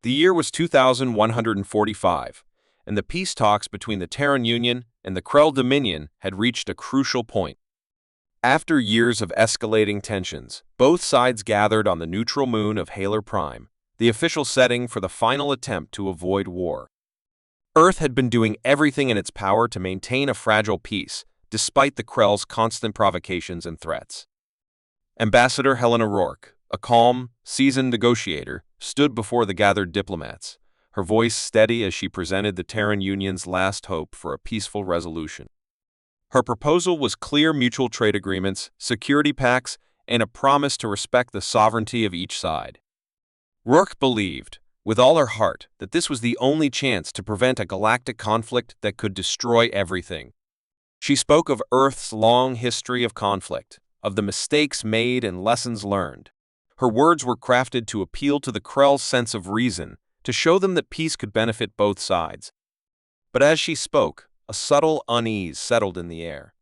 The year was 2145, and the peace talks between the Terran Union and the Krell Dominion had reached a crucial point. After years of escalating tensions, both sides gathered on the neutral moon of Haler Prime, the official setting for the final attempt to avoid war. Earth had been doing everything in its power to maintain a fragile peace, despite the Krell's constant provocations and threats. Ambassador Helena Rourke, a calm, seasoned negotiator, stood before the gathered diplomats, her voice steady as she presented the Terran Union's last hope for a peaceful resolution. Her proposal was clear mutual trade agreements, security pacts, and a promise to respect the sovereignty of each side. Rourke believed, with all her heart, that this was the only chance to prevent a galactic conflict that could destroy everything. She spoke of Earth's long history of conflict, of the mistakes made and lessons learned. Her words were crafted to appeal to the Krell's sense of reason, to show them that peace could benefit both sides. But as she spoke, a subtle unease settled in the air.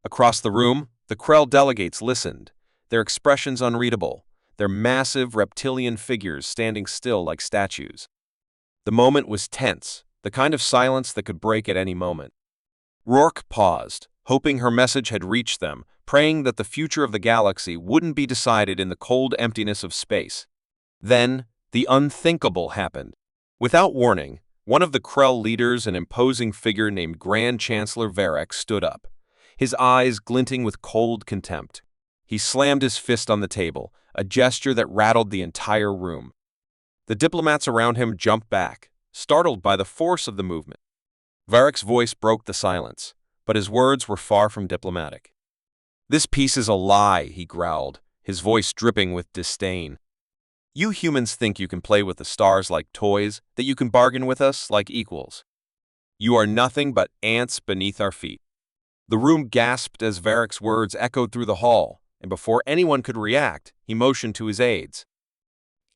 Across the room, the Krell delegates listened, their expressions unreadable, their massive reptilian figures standing still like statues. The moment was tense, the kind of silence that could break at any moment. Rourke paused, hoping her message had reached them, praying that the future of the galaxy wouldn't be decided in the cold emptiness of space. Then, the unthinkable happened. Without warning, one of the Krell leaders, an imposing figure named Grand Chancellor Varric, stood up, his eyes glinting with cold contempt. He slammed his fist on the table, a gesture that rattled the entire room. The diplomats around him jumped back, startled by the force of the movement. Varric's voice broke the silence, but his words were far from diplomatic. "This peace is a lie," he growled, his voice dripping with disdain. "You humans think you can play with the stars like toys, that you can bargain with us like equals. You are nothing but ants beneath our feet." The room gasped as Varric's words echoed through the hall, and before anyone could react, he motioned to his aides.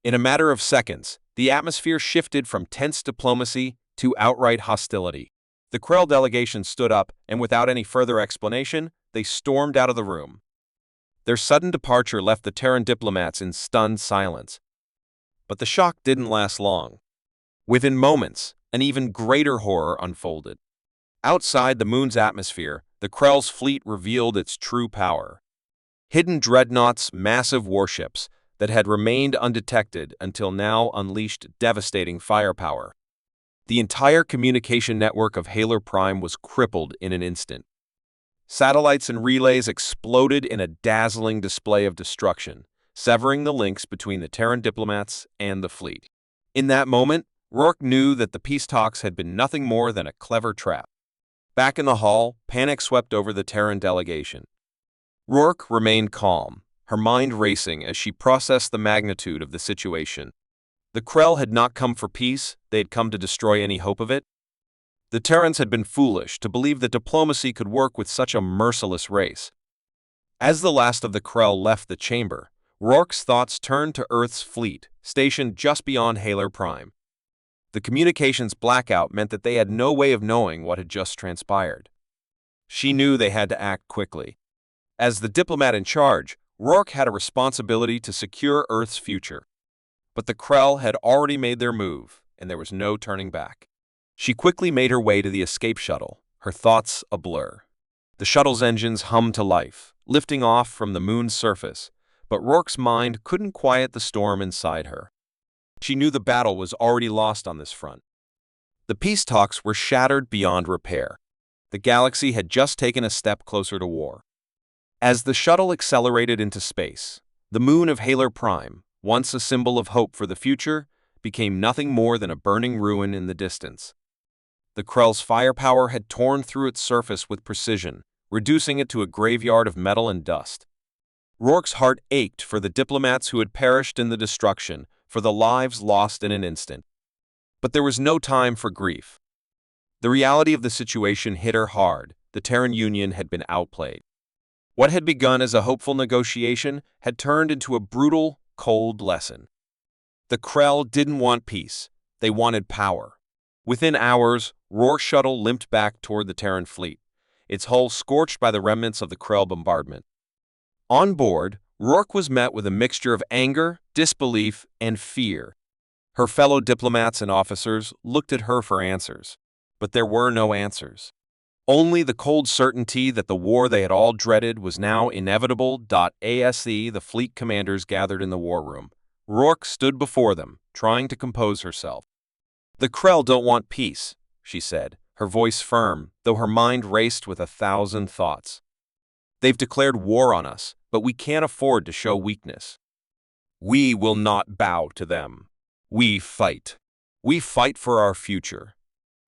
In a matter of seconds, the atmosphere shifted from tense diplomacy to outright hostility. The Krell delegation stood up, and without any further explanation, they stormed out of the room. Their sudden departure left the Terran diplomats in stunned silence. But the shock didn't last long. Within moments, an even greater horror unfolded. Outside the moon's atmosphere, the Krell's fleet revealed its true power. Hidden dreadnoughts, massive warships that had remained undetected until now unleashed devastating firepower. The entire communication network of Haler Prime was crippled in an instant. Satellites and relays exploded in a dazzling display of destruction, severing the links between the Terran diplomats and the fleet. In that moment, Rourke knew that the peace talks had been nothing more than a clever trap. Back in the hall, panic swept over the Terran delegation. Rourke remained calm, her mind racing as she processed the magnitude of the situation. The Krell had not come for peace, they had come to destroy any hope of it. The Terrans had been foolish to believe that diplomacy could work with such a merciless race. As the last of the Krell left the chamber, Rourke's thoughts turned to Earth's fleet, stationed just beyond Haler Prime. The communications blackout meant that they had no way of knowing what had just transpired. She knew they had to act quickly. As the diplomat in charge, Rourke had a responsibility to secure Earth's future. But the Krell had already made their move, and there was no turning back. She quickly made her way to the escape shuttle, her thoughts a blur. The shuttle's engines hummed to life, lifting off from the moon's surface, but Rourke's mind couldn't quiet the storm inside her. She knew the battle was already lost on this front. The peace talks were shattered beyond repair. The galaxy had just taken a step closer to war. As the shuttle accelerated into space, the moon of Haler Prime, once a symbol of hope for the future, became nothing more than a burning ruin in the distance. The Krell's firepower had torn through its surface with precision, reducing it to a graveyard of metal and dust. Rourke's heart ached for the diplomats who had perished in the destruction, for the lives lost in an instant. But there was no time for grief. The reality of the situation hit her hard. The Terran Union had been outplayed. What had begun as a hopeful negotiation had turned into a brutal, cold lesson. The Krell didn't want peace. They wanted power. Within hours, Rourke's shuttle limped back toward the Terran fleet, its hull scorched by the remnants of the Krell bombardment. On board, Rourke was met with a mixture of anger, disbelief, and fear. Her fellow diplomats and officers looked at her for answers, but there were no answers. Only the cold certainty that the war they had all dreaded was now inevitable. As the fleet commanders gathered in the war room, Rourke stood before them, trying to compose herself. "The Krell don't want peace," she said, her voice firm, though her mind raced with 1,000 thoughts. "They've declared war on us, but we can't afford to show weakness. We will not bow to them. We fight. We fight for our future."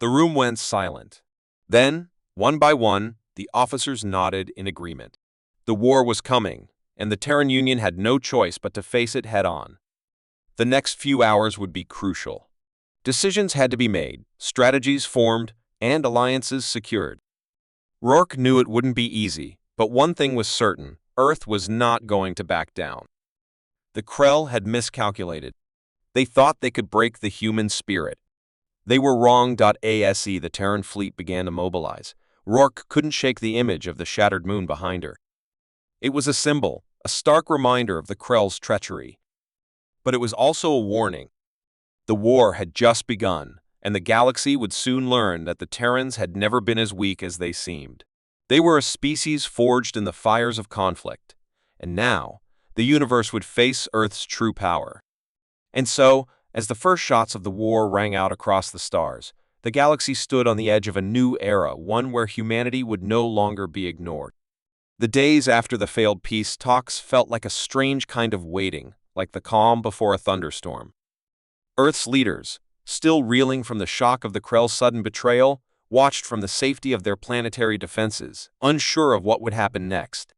The room went silent. Then, one by one, the officers nodded in agreement. The war was coming, and the Terran Union had no choice but to face it head-on. The next few hours would be crucial. Decisions had to be made, strategies formed, and alliances secured. Rourke knew it wouldn't be easy, but one thing was certain: Earth was not going to back down. The Krell had miscalculated. They thought they could break the human spirit. They were wrong. The Terran fleet began to mobilize. Rourke couldn't shake the image of the shattered moon behind her. It was a symbol, a stark reminder of the Krell's treachery. But it was also a warning. The war had just begun, and the galaxy would soon learn that the Terrans had never been as weak as they seemed. They were a species forged in the fires of conflict, and now the universe would face Earth's true power. And so, as the first shots of the war rang out across the stars, the galaxy stood on the edge of a new era, one where humanity would no longer be ignored. The days after the failed peace talks felt like a strange kind of waiting, like the calm before a thunderstorm. Earth's leaders, still reeling from the shock of the Krell's sudden betrayal, watched from the safety of their planetary defenses, unsure of what would happen next.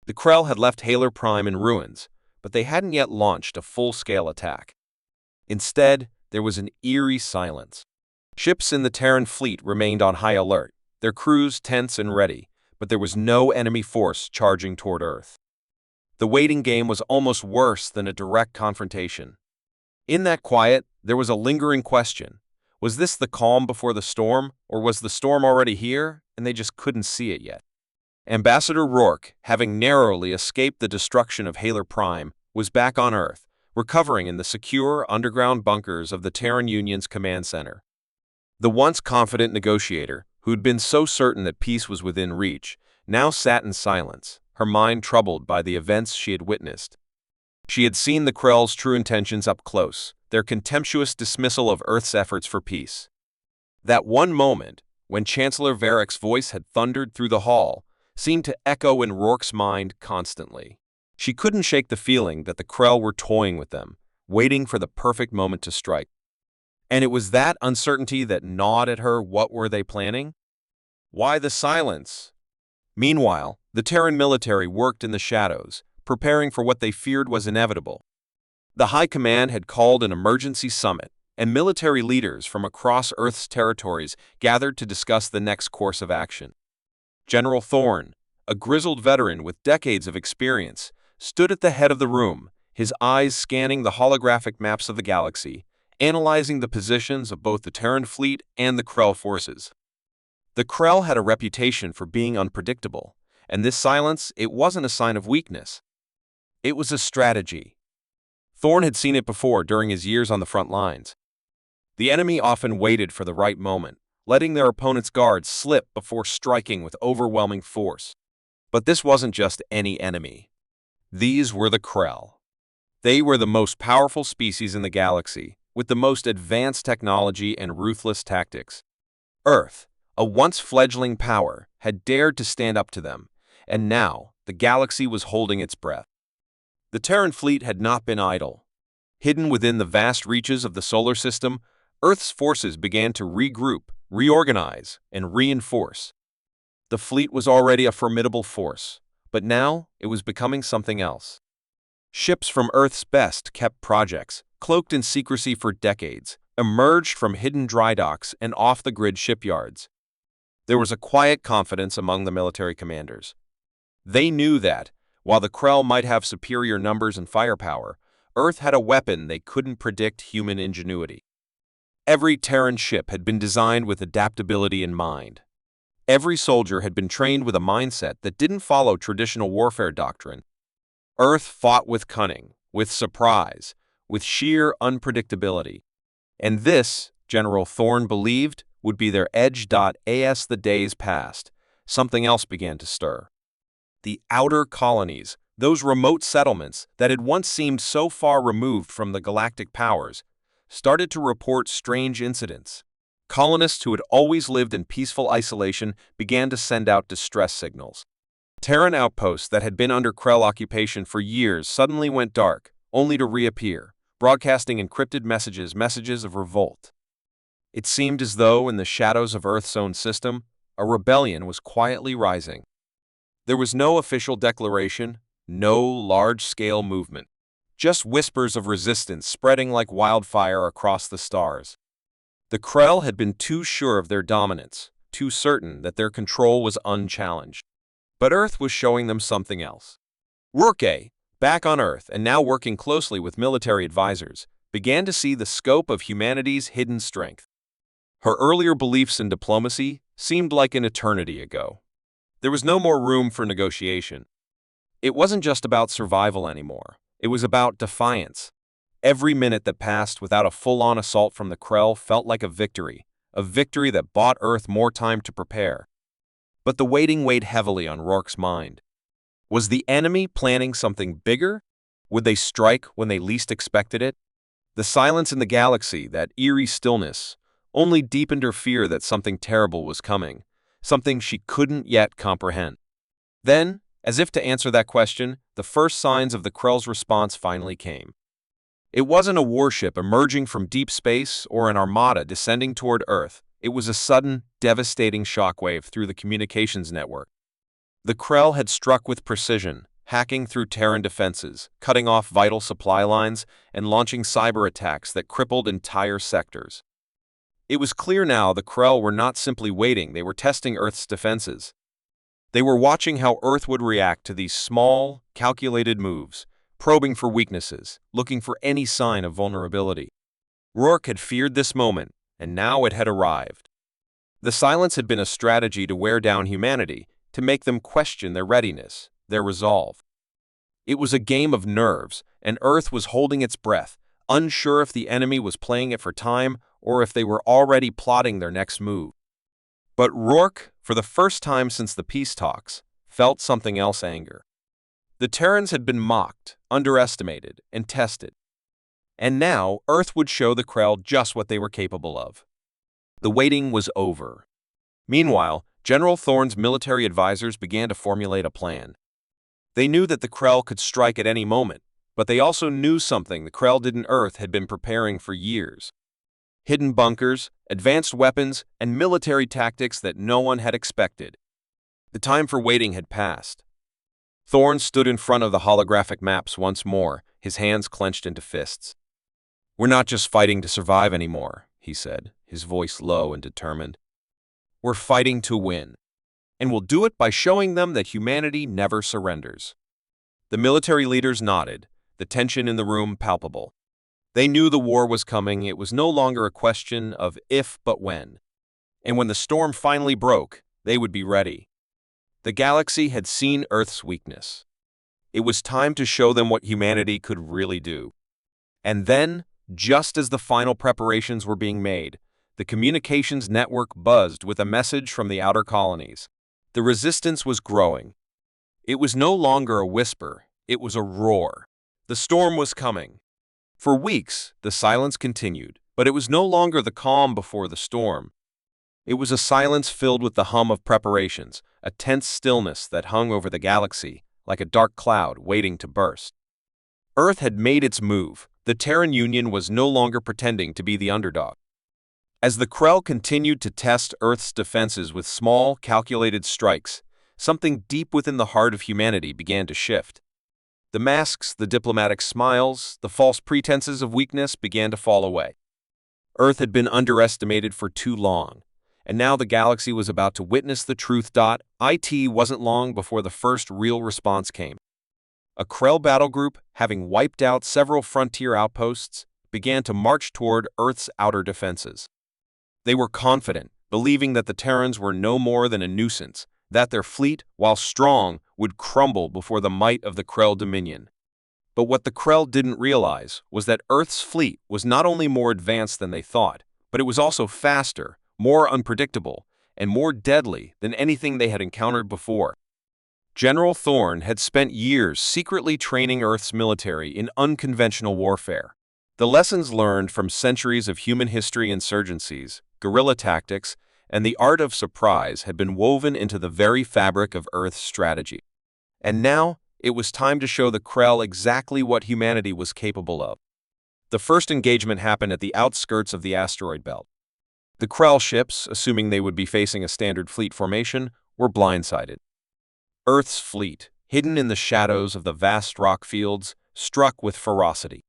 The Krell had left Halar Prime in ruins, but they hadn't yet launched a full-scale attack. Instead, there was an eerie silence. Ships in the Terran fleet remained on high alert, their crews tense and ready, but there was no enemy force charging toward Earth. The waiting game was almost worse than a direct confrontation. In that quiet, there was a lingering question. Was this the calm before the storm, or was the storm already here, and they just couldn't see it yet? Ambassador Rourke, having narrowly escaped the destruction of Halar Prime, was back on Earth, recovering in the secure underground bunkers of the Terran Union's command center. The once confident negotiator, who'd been so certain that peace was within reach, now sat in silence, her mind troubled by the events she had witnessed. She had seen the Krell's true intentions up close, their contemptuous dismissal of Earth's efforts for peace. That one moment, when Chancellor Varick's voice had thundered through the hall, seemed to echo in Rourke's mind constantly. She couldn't shake the feeling that the Krell were toying with them, waiting for the perfect moment to strike. And it was that uncertainty that gnawed at her. What were they planning? Why the silence? Meanwhile, the Terran military worked in the shadows, preparing for what they feared was inevitable. The High Command had called an emergency summit, and military leaders from across Earth's territories gathered to discuss the next course of action. General Thorne, a grizzled veteran with decades of experience, stood at the head of the room, his eyes scanning the holographic maps of the galaxy, analyzing the positions of both the Terran fleet and the Krell forces. The Krell had a reputation for being unpredictable, and this silence, it wasn't a sign of weakness. It was a strategy. Thorne had seen it before during his years on the front lines. The enemy often waited for the right moment, letting their opponent's guards slip before striking with overwhelming force. But this wasn't just any enemy. These were the Krell. They were the most powerful species in the galaxy, with the most advanced technology and ruthless tactics. Earth, a once fledgling power, had dared to stand up to them, and now the galaxy was holding its breath. The Terran fleet had not been idle. Hidden within the vast reaches of the solar system, Earth's forces began to regroup, reorganize, and reinforce. The fleet was already a formidable force, but now it was becoming something else. Ships from Earth's best-kept projects, cloaked in secrecy for decades, emerged from hidden dry docks and off-the-grid shipyards. There was a quiet confidence among the military commanders. They knew that, while the Krell might have superior numbers and firepower, Earth had a weapon they couldn't predict: human ingenuity. Every Terran ship had been designed with adaptability in mind. Every soldier had been trained with a mindset that didn't follow traditional warfare doctrine. Earth fought with cunning, with surprise, with sheer unpredictability. And this, General Thorne believed, would be their edge. As the days passed, something else began to stir. The outer colonies, those remote settlements that had once seemed so far removed from the galactic powers, started to report strange incidents. Colonists who had always lived in peaceful isolation began to send out distress signals. Terran outposts that had been under Krell occupation for years suddenly went dark, only to reappear, broadcasting encrypted messages of revolt. It seemed as though, in the shadows of Earth's own system, a rebellion was quietly rising. There was no official declaration, no large-scale movement, just whispers of resistance spreading like wildfire across the stars. The Krell had been too sure of their dominance, too certain that their control was unchallenged. But Earth was showing them something else. Rourke, back on Earth and now working closely with military advisors, began to see the scope of humanity's hidden strength. Her earlier beliefs in diplomacy seemed like an eternity ago. There was no more room for negotiation. It wasn't just about survival anymore. It was about defiance. Every minute that passed without a full-on assault from the Krell felt like a victory that bought Earth more time to prepare. But the waiting weighed heavily on Rourke's mind. Was the enemy planning something bigger? Would they strike when they least expected it? The silence in the galaxy, that eerie stillness, only deepened her fear that something terrible was coming, something she couldn't yet comprehend. Then, as if to answer that question, the first signs of the Krell's response finally came. It wasn't a warship emerging from deep space or an armada descending toward Earth. It was a sudden, devastating shockwave through the communications network. The Krell had struck with precision, hacking through Terran defenses, cutting off vital supply lines, and launching cyber attacks that crippled entire sectors. It was clear now the Krell were not simply waiting, they were testing Earth's defenses. They were watching how Earth would react to these small, calculated moves, probing for weaknesses, looking for any sign of vulnerability. Rourke had feared this moment, and now it had arrived. The silence had been a strategy to wear down humanity, to make them question their readiness, their resolve. It was a game of nerves, and Earth was holding its breath, unsure if the enemy was playing it for time or if they were already plotting their next move. But Rourke, for the first time since the peace talks, felt something else: anger. The Terrans had been mocked, underestimated, and tested. And now, Earth would show the Krell just what they were capable of. The waiting was over. Meanwhile, General Thorne's military advisors began to formulate a plan. They knew that the Krell could strike at any moment, but they also knew something the Krell didn't. Earth had been preparing for years. Hidden bunkers, advanced weapons, and military tactics that no one had expected. The time for waiting had passed. Thorne stood in front of the holographic maps once more, his hands clenched into fists. "We're not just fighting to survive anymore," he said, his voice low and determined. "We're fighting to win. And we'll do it by showing them that humanity never surrenders." The military leaders nodded, the tension in the room palpable. They knew the war was coming. It was no longer a question of if but when. And when the storm finally broke, they would be ready. The galaxy had seen Earth's weakness. It was time to show them what humanity could really do. And then, just as the final preparations were being made, the communications network buzzed with a message from the outer colonies. The resistance was growing. It was no longer a whisper, it was a roar. The storm was coming. For weeks, the silence continued, but it was no longer the calm before the storm. It was a silence filled with the hum of preparations, a tense stillness that hung over the galaxy, like a dark cloud waiting to burst. Earth had made its move. The Terran Union was no longer pretending to be the underdog. As the Krell continued to test Earth's defenses with small, calculated strikes, something deep within the heart of humanity began to shift. The masks, the diplomatic smiles, the false pretenses of weakness began to fall away. Earth had been underestimated for too long, and now the galaxy was about to witness the truth. It wasn't long before the first real response came. A Krell battle group, having wiped out several frontier outposts, began to march toward Earth's outer defenses. They were confident, believing that the Terrans were no more than a nuisance, that their fleet, while strong, would crumble before the might of the Krell dominion. But what the Krell didn't realize was that Earth's fleet was not only more advanced than they thought, but it was also faster, more unpredictable, and more deadly than anything they had encountered before. General Thorne had spent years secretly training Earth's military in unconventional warfare. The lessons learned from centuries of human history insurgencies, guerrilla tactics, and the art of surprise had been woven into the very fabric of Earth's strategy. And now, it was time to show the Krell exactly what humanity was capable of. The first engagement happened at the outskirts of the asteroid belt. The Krell ships, assuming they would be facing a standard fleet formation, were blindsided. Earth's fleet, hidden in the shadows of the vast rock fields, struck with ferocity.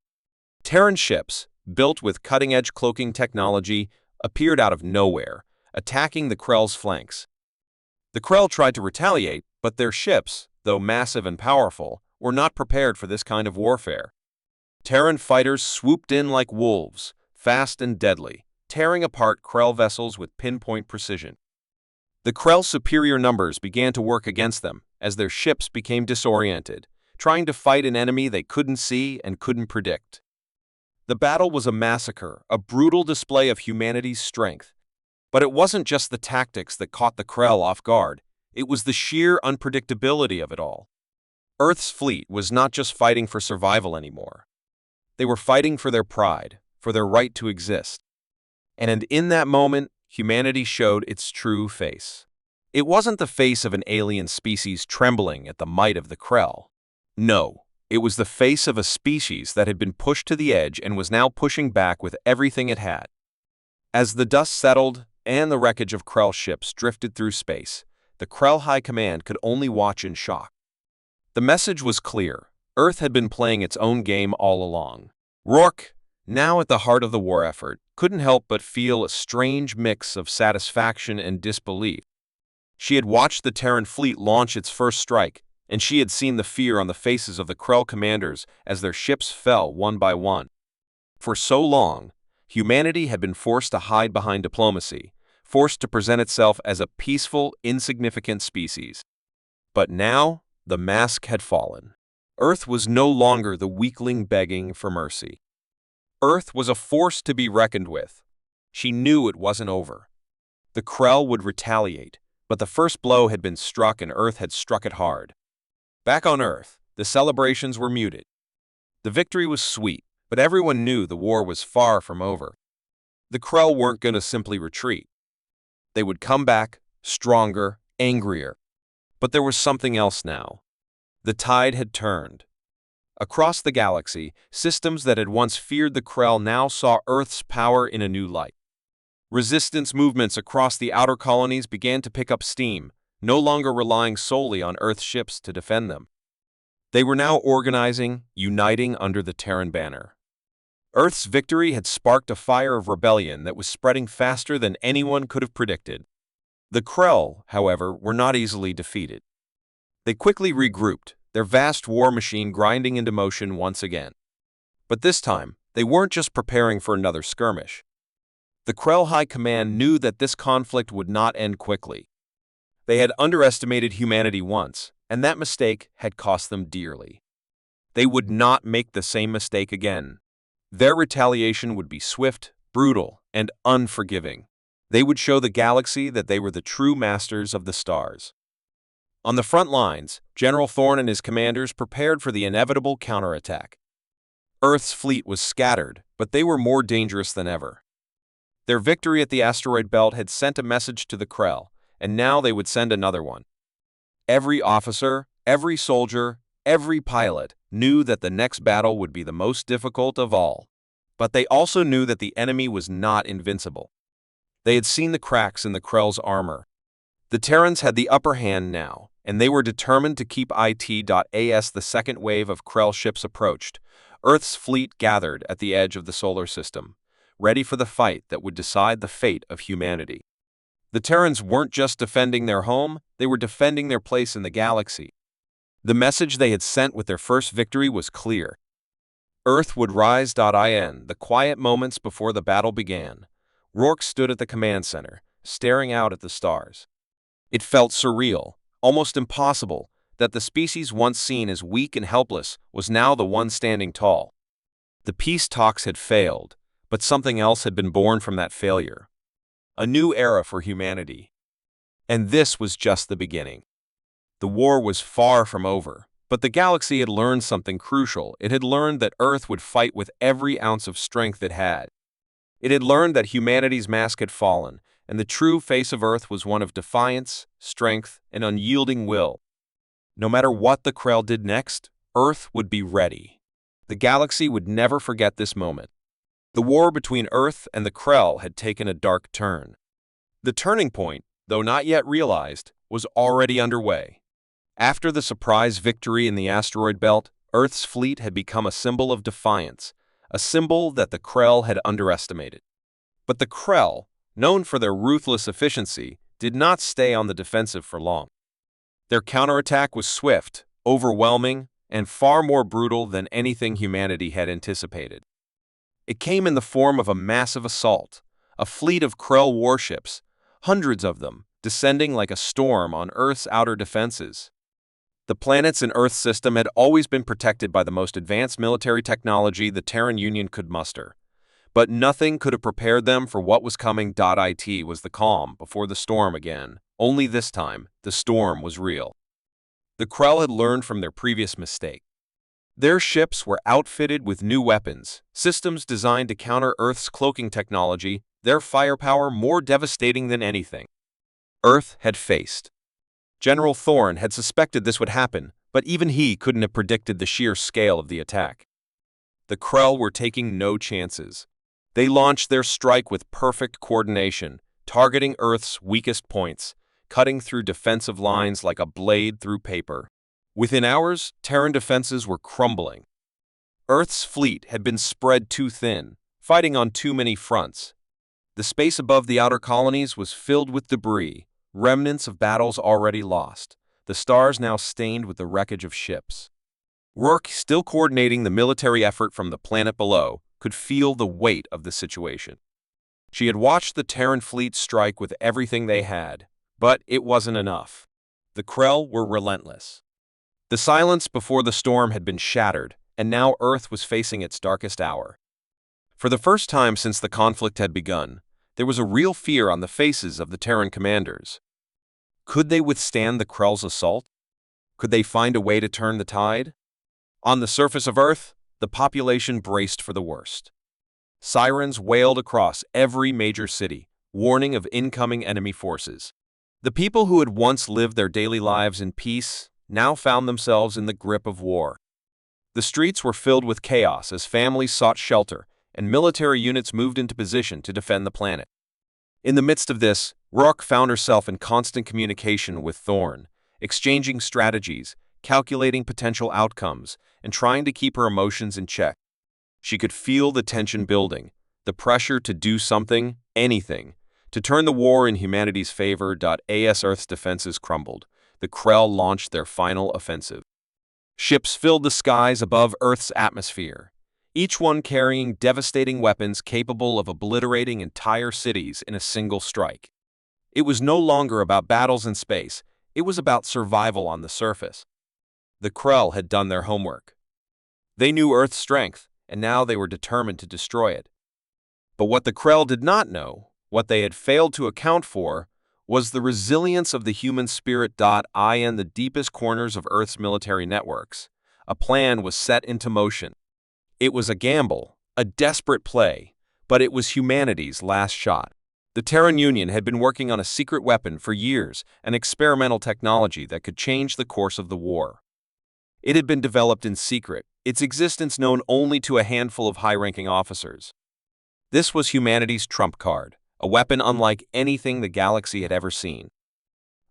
Terran ships, built with cutting-edge cloaking technology, appeared out of nowhere, attacking the Krell's flanks. The Krell tried to retaliate, but their ships, though massive and powerful, were not prepared for this kind of warfare. Terran fighters swooped in like wolves, fast and deadly, tearing apart Krell vessels with pinpoint precision. The Krell's superior numbers began to work against them as their ships became disoriented, trying to fight an enemy they couldn't see and couldn't predict. The battle was a massacre, a brutal display of humanity's strength. But it wasn't just the tactics that caught the Krell off guard, it was the sheer unpredictability of it all. Earth's fleet was not just fighting for survival anymore. They were fighting for their pride, for their right to exist. And in that moment, humanity showed its true face. It wasn't the face of an alien species trembling at the might of the Krell. No, it was the face of a species that had been pushed to the edge and was now pushing back with everything it had. As the dust settled and the wreckage of Krell ships drifted through space, the Krell High Command could only watch in shock. The message was clear. Earth had been playing its own game all along. Rourke, now at the heart of the war effort, couldn't help but feel a strange mix of satisfaction and disbelief. She had watched the Terran fleet launch its first strike, and she had seen the fear on the faces of the Krell commanders as their ships fell one by one. For so long, humanity had been forced to hide behind diplomacy, forced to present itself as a peaceful, insignificant species. But now, the mask had fallen. Earth was no longer the weakling begging for mercy. Earth was a force to be reckoned with. She knew it wasn't over. The Krell would retaliate, but the first blow had been struck and Earth had struck it hard. Back on Earth, the celebrations were muted. The victory was sweet, but everyone knew the war was far from over. The Krell weren't going to simply retreat. They would come back, stronger, angrier. But there was something else now. The tide had turned. Across the galaxy, systems that had once feared the Krell now saw Earth's power in a new light. Resistance movements across the outer colonies began to pick up steam, no longer relying solely on Earth ships to defend them. They were now organizing, uniting under the Terran banner. Earth's victory had sparked a fire of rebellion that was spreading faster than anyone could have predicted. The Krell, however, were not easily defeated. They quickly regrouped, their vast war machine grinding into motion once again. But this time, they weren't just preparing for another skirmish. The Krell High Command knew that this conflict would not end quickly. They had underestimated humanity once, and that mistake had cost them dearly. They would not make the same mistake again. Their retaliation would be swift, brutal, and unforgiving. They would show the galaxy that they were the true masters of the stars. On the front lines, General Thorne and his commanders prepared for the inevitable counterattack. Earth's fleet was scattered, but they were more dangerous than ever. Their victory at the asteroid belt had sent a message to the Krell, and now they would send another one. Every officer, every soldier, every pilot knew that the next battle would be the most difficult of all. But they also knew that the enemy was not invincible. They had seen the cracks in the Krell's armor. The Terrans had the upper hand now, and they were determined to keep it.as the second wave of Krell ships approached. Earth's fleet gathered at the edge of the solar system, ready for the fight that would decide the fate of humanity. The Terrans weren't just defending their home, they were defending their place in the galaxy. The message they had sent with their first victory was clear. Earth would rise.in the quiet moments before the battle began. Rourke stood at the command center, staring out at the stars. It felt surreal, almost impossible, that the species once seen as weak and helpless was now the one standing tall. The peace talks had failed, but something else had been born from that failure. A new era for humanity. And this was just the beginning. The war was far from over, but the galaxy had learned something crucial. It had learned that Earth would fight with every ounce of strength it had. It had learned that humanity's mask had fallen, and the true face of Earth was one of defiance, strength, and unyielding will. No matter what the Krell did next, Earth would be ready. The galaxy would never forget this moment. The war between Earth and the Krell had taken a dark turn. The turning point, though not yet realized, was already underway. After the surprise victory in the asteroid belt, Earth's fleet had become a symbol of defiance, a symbol that the Krell had underestimated. But the Krell, known for their ruthless efficiency, did not stay on the defensive for long. Their counterattack was swift, overwhelming, and far more brutal than anything humanity had anticipated. It came in the form of a massive assault, a fleet of Krell warships, hundreds of them, descending like a storm on Earth's outer defenses. The planets in Earth's system had always been protected by the most advanced military technology the Terran Union could muster. But nothing could have prepared them for what was coming. It was the calm before the storm again. Only this time, the storm was real. The Krell had learned from their previous mistake. Their ships were outfitted with new weapons, systems designed to counter Earth's cloaking technology, their firepower more devastating than anything Earth had faced. General Thorne had suspected this would happen, but even he couldn't have predicted the sheer scale of the attack. The Krell were taking no chances. They launched their strike with perfect coordination, targeting Earth's weakest points, cutting through defensive lines like a blade through paper. Within hours, Terran defenses were crumbling. Earth's fleet had been spread too thin, fighting on too many fronts. The space above the outer colonies was filled with debris, remnants of battles already lost, the stars now stained with the wreckage of ships. Rourke, still coordinating the military effort from the planet below, could feel the weight of the situation. She had watched the Terran fleet strike with everything they had, but it wasn't enough. The Krell were relentless. The silence before the storm had been shattered, and now Earth was facing its darkest hour. For the first time since the conflict had begun, there was a real fear on the faces of the Terran commanders. Could they withstand the Krell's assault? Could they find a way to turn the tide? On the surface of Earth, the population braced for the worst. Sirens wailed across every major city, warning of incoming enemy forces. The people who had once lived their daily lives in peace now found themselves in the grip of war. The streets were filled with chaos as families sought shelter and military units moved into position to defend the planet. In the midst of this, Rourke found herself in constant communication with Thorne, exchanging strategies, calculating potential outcomes, and trying to keep her emotions in check. She could feel the tension building, the pressure to do something, anything, to turn the war in humanity's favor. As Earth's defenses crumbled, the Krell launched their final offensive. Ships filled the skies above Earth's atmosphere, each one carrying devastating weapons capable of obliterating entire cities in a single strike. It was no longer about battles in space, it was about survival on the surface. The Krell had done their homework. They knew Earth's strength, and now they were determined to destroy it. But what the Krell did not know, what they had failed to account for, was the resilience of the human spirit. In the deepest corners of Earth's military networks, a plan was set into motion. It was a gamble, a desperate play, but it was humanity's last shot. The Terran Union had been working on a secret weapon for years, an experimental technology that could change the course of the war. It had been developed in secret, its existence known only to a handful of high-ranking officers. This was humanity's trump card, a weapon unlike anything the galaxy had ever seen.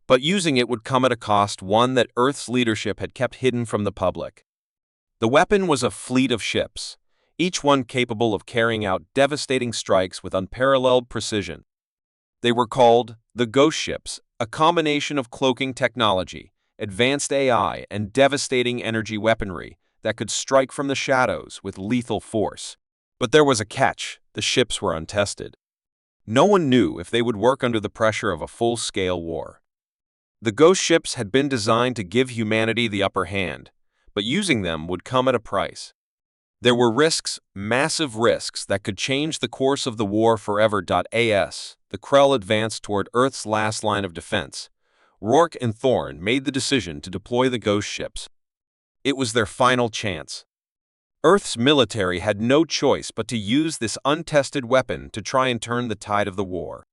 But using it would come at a cost, one that Earth's leadership had kept hidden from the public. The weapon was a fleet of ships, each one capable of carrying out devastating strikes with unparalleled precision. They were called the Ghost Ships, a combination of cloaking technology, advanced AI, and devastating energy weaponry that could strike from the shadows with lethal force. But there was a catch: the ships were untested. No one knew if they would work under the pressure of a full-scale war. The ghost ships had been designed to give humanity the upper hand, but using them would come at a price. There were risks, massive risks, that could change the course of the war forever. As the Krell advanced toward Earth's last line of defense, Rourke and Thorne made the decision to deploy the ghost ships. It was their final chance. Earth's military had no choice but to use this untested weapon to try and turn the tide of the war.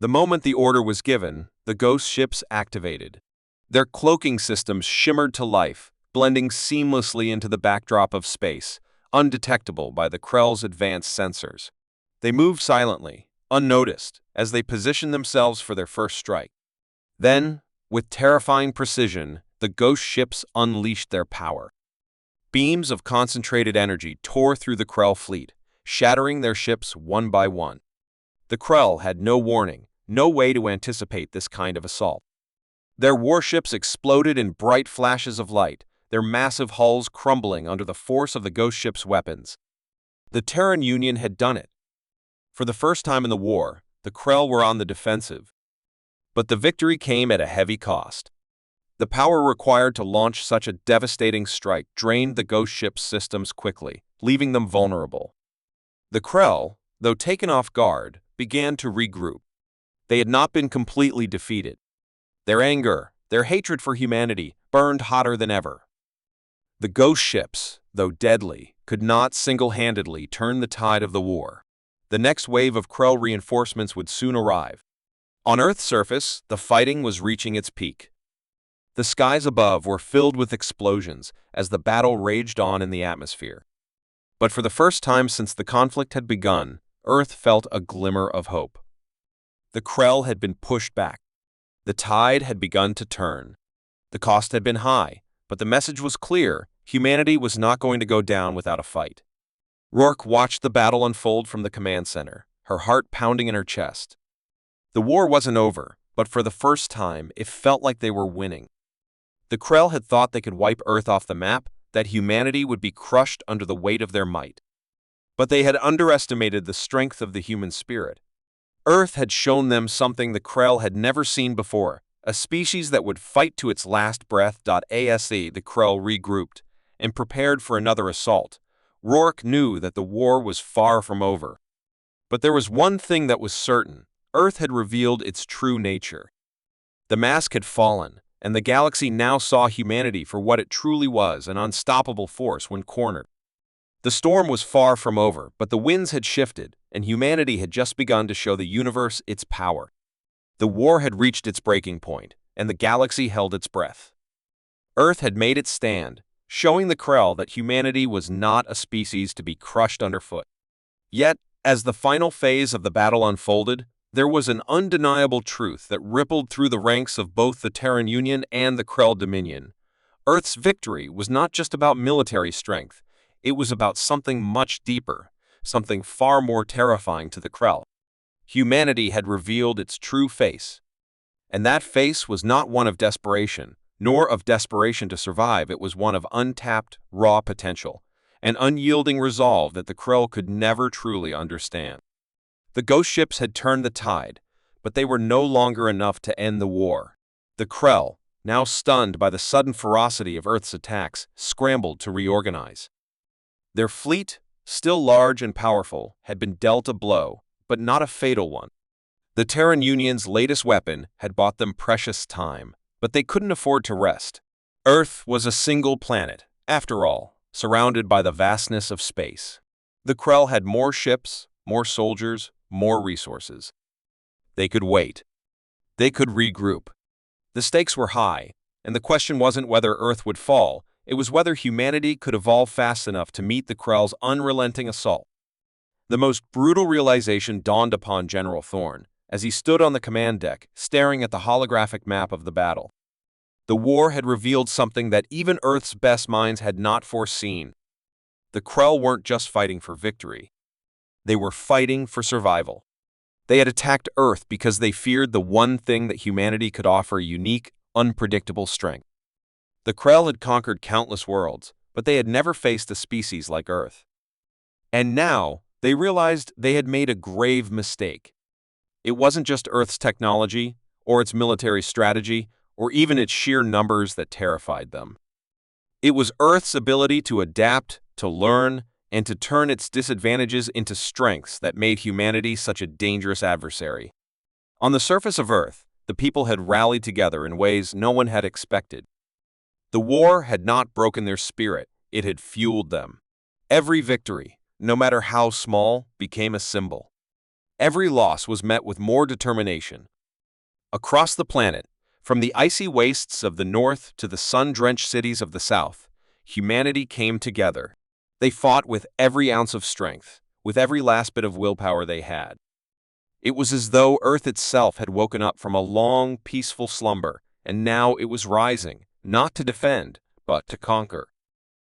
The moment the order was given, the ghost ships activated. Their cloaking systems shimmered to life, blending seamlessly into the backdrop of space, undetectable by the Krell's advanced sensors. They moved silently, unnoticed, as they positioned themselves for their first strike. Then, with terrifying precision, the ghost ships unleashed their power. Beams of concentrated energy tore through the Krell fleet, shattering their ships one by one. The Krell had no warning, no way to anticipate this kind of assault. Their warships exploded in bright flashes of light, their massive hulls crumbling under the force of the ghost ships' weapons. The Terran Union had done it. For the first time in the war, the Krell were on the defensive. But the victory came at a heavy cost. The power required to launch such a devastating strike drained the ghost ship's systems quickly, leaving them vulnerable. The Krell, though taken off guard, began to regroup. They had not been completely defeated. Their anger, their hatred for humanity, burned hotter than ever. The ghost ships, though deadly, could not single-handedly turn the tide of the war. The next wave of Krell reinforcements would soon arrive. On Earth's surface, the fighting was reaching its peak. The skies above were filled with explosions as the battle raged on in the atmosphere. But for the first time since the conflict had begun, Earth felt a glimmer of hope. The Krell had been pushed back. The tide had begun to turn. The cost had been high, but the message was clear: humanity was not going to go down without a fight. Rourke watched the battle unfold from the command center, her heart pounding in her chest. The war wasn't over, but for the first time, it felt like they were winning. The Krell had thought they could wipe Earth off the map, that humanity would be crushed under the weight of their might. But they had underestimated the strength of the human spirit. Earth had shown them something the Krell had never seen before, a species that would fight to its last breath. The Krell regrouped and prepared for another assault. Rourke knew that the war was far from over. But there was one thing that was certain: Earth had revealed its true nature. The mask had fallen, and the galaxy now saw humanity for what it truly was, an unstoppable force when cornered. The storm was far from over, but the winds had shifted, and humanity had just begun to show the universe its power. The war had reached its breaking point, and the galaxy held its breath. Earth had made its stand, showing the Krell that humanity was not a species to be crushed underfoot. Yet, as the final phase of the battle unfolded, there was an undeniable truth that rippled through the ranks of both the Terran Union and the Krell Dominion. Earth's victory was not just about military strength. It was about something much deeper, something far more terrifying to the Krell. Humanity had revealed its true face. And that face was not one of desperation, nor of desperation to survive. It was one of untapped, raw potential, an unyielding resolve that the Krell could never truly understand. The ghost ships had turned the tide, but they were no longer enough to end the war. The Krell, now stunned by the sudden ferocity of Earth's attacks, scrambled to reorganize. Their fleet, still large and powerful, had been dealt a blow, but not a fatal one. The Terran Union's latest weapon had bought them precious time, but they couldn't afford to rest. Earth was a single planet, after all, surrounded by the vastness of space. The Krell had more ships, more soldiers, more resources. They could wait. They could regroup. The stakes were high, and the question wasn't whether Earth would fall, it was whether humanity could evolve fast enough to meet the Krell's unrelenting assault. The most brutal realization dawned upon General Thorne as he stood on the command deck, staring at the holographic map of the battle. The war had revealed something that even Earth's best minds had not foreseen. The Krell weren't just fighting for victory. They were fighting for survival. They had attacked Earth because they feared the one thing that humanity could offer: unique, unpredictable strength. The Krell had conquered countless worlds, but they had never faced a species like Earth. And now, they realized they had made a grave mistake. It wasn't just Earth's technology, or its military strategy, or even its sheer numbers that terrified them. It was Earth's ability to adapt, to learn, and to turn its disadvantages into strengths that made humanity such a dangerous adversary. On the surface of Earth, the people had rallied together in ways no one had expected. The war had not broken their spirit, it had fueled them. Every victory, no matter how small, became a symbol. Every loss was met with more determination. Across the planet, from the icy wastes of the north to the sun-drenched cities of the south, humanity came together. They fought with every ounce of strength, with every last bit of willpower they had. It was as though Earth itself had woken up from a long, peaceful slumber, and now it was rising, not to defend, but to conquer.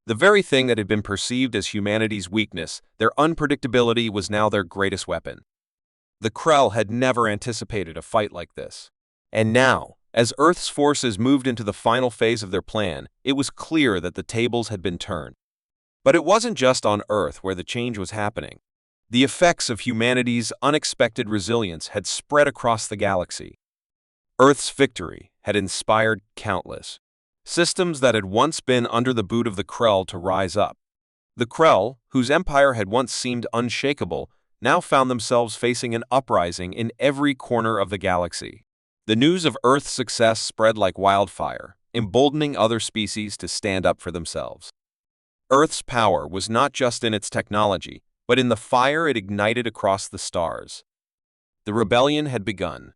The very thing that had been perceived as humanity's weakness, their unpredictability, was now their greatest weapon. The Krell had never anticipated a fight like this. And now, as Earth's forces moved into the final phase of their plan, it was clear that the tables had been turned. But it wasn't just on Earth where the change was happening. The effects of humanity's unexpected resilience had spread across the galaxy. Earth's victory had inspired countless systems that had once been under the boot of the Krell to rise up. The Krell, whose empire had once seemed unshakable, now found themselves facing an uprising in every corner of the galaxy. The news of Earth's success spread like wildfire, emboldening other species to stand up for themselves. Earth's power was not just in its technology, but in the fire it ignited across the stars. The rebellion had begun.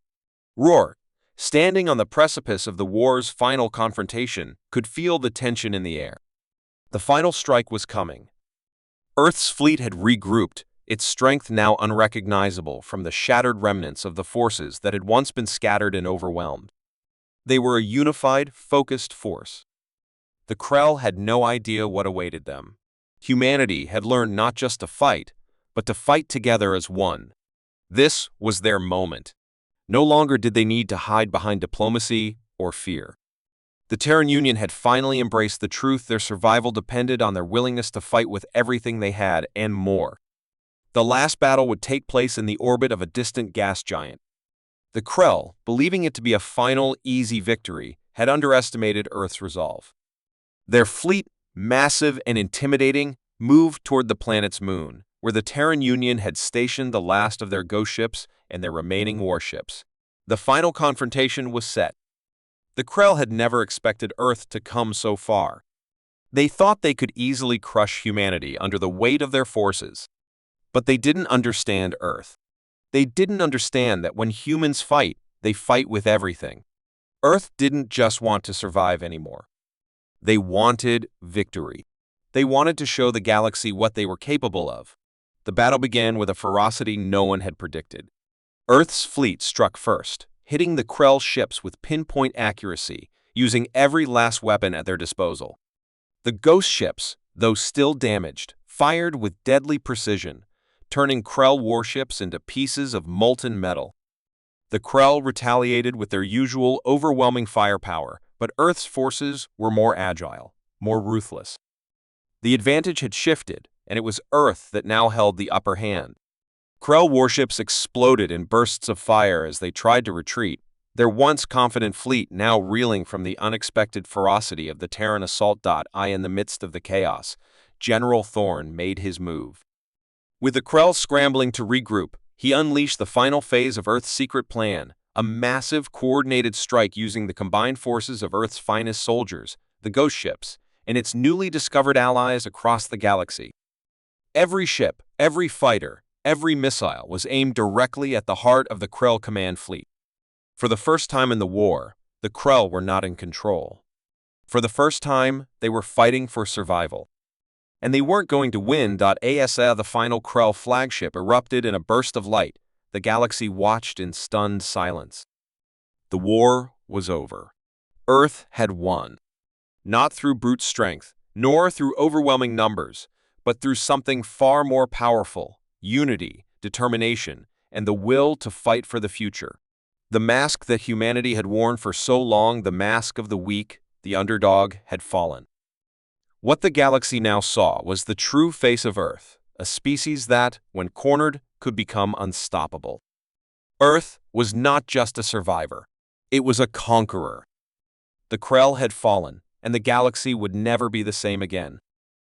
Roar, standing on the precipice of the war's final confrontation, could feel the tension in the air. The final strike was coming. Earth's fleet had regrouped, its strength now unrecognizable from the shattered remnants of the forces that had once been scattered and overwhelmed. They were a unified, focused force. The Krell had no idea what awaited them. Humanity had learned not just to fight, but to fight together as one. This was their moment. No longer did they need to hide behind diplomacy or fear. The Terran Union had finally embraced the truth their survival depended on their willingness to fight with everything they had and more. The last battle would take place in the orbit of a distant gas giant. The Krell, believing it to be a final, easy victory, had underestimated Earth's resolve. Their fleet, massive and intimidating, moved toward the planet's moon, where the Terran Union had stationed the last of their ghost ships and their remaining warships. The final confrontation was set. The Krell had never expected Earth to come so far. They thought they could easily crush humanity under the weight of their forces. But they didn't understand Earth. They didn't understand that when humans fight, they fight with everything. Earth didn't just want to survive anymore. They wanted victory. They wanted to show the galaxy what they were capable of. The battle began with a ferocity no one had predicted. Earth's fleet struck first, hitting the Krell ships with pinpoint accuracy, using every last weapon at their disposal. The ghost ships, though still damaged, fired with deadly precision, turning Krell warships into pieces of molten metal. The Krell retaliated with their usual overwhelming firepower, but Earth's forces were more agile, more ruthless. The advantage had shifted, and it was Earth that now held the upper hand. Krell warships exploded in bursts of fire as they tried to retreat, their once confident fleet now reeling from the unexpected ferocity of the Terran assault. In the midst of the chaos, General Thorn made his move. With the Krell scrambling to regroup, he unleashed the final phase of Earth's secret plan, a massive, coordinated strike using the combined forces of Earth's finest soldiers, the ghost ships, and its newly discovered allies across the galaxy. Every ship, every fighter, every missile was aimed directly at the heart of the Krell command fleet. For the first time in the war, the Krell were not in control. For the first time, they were fighting for survival. And they weren't going to win. The final Krell flagship erupted in a burst of light. The galaxy watched in stunned silence. The war was over. Earth had won. Not through brute strength, nor through overwhelming numbers, but through something far more powerful: unity, determination, and the will to fight for the future. The mask that humanity had worn for so long, the mask of the weak, the underdog, had fallen. What the galaxy now saw was the true face of Earth, a species that, when cornered, could become unstoppable. Earth was not just a survivor. It was a conqueror. The Krell had fallen, and the galaxy would never be the same again.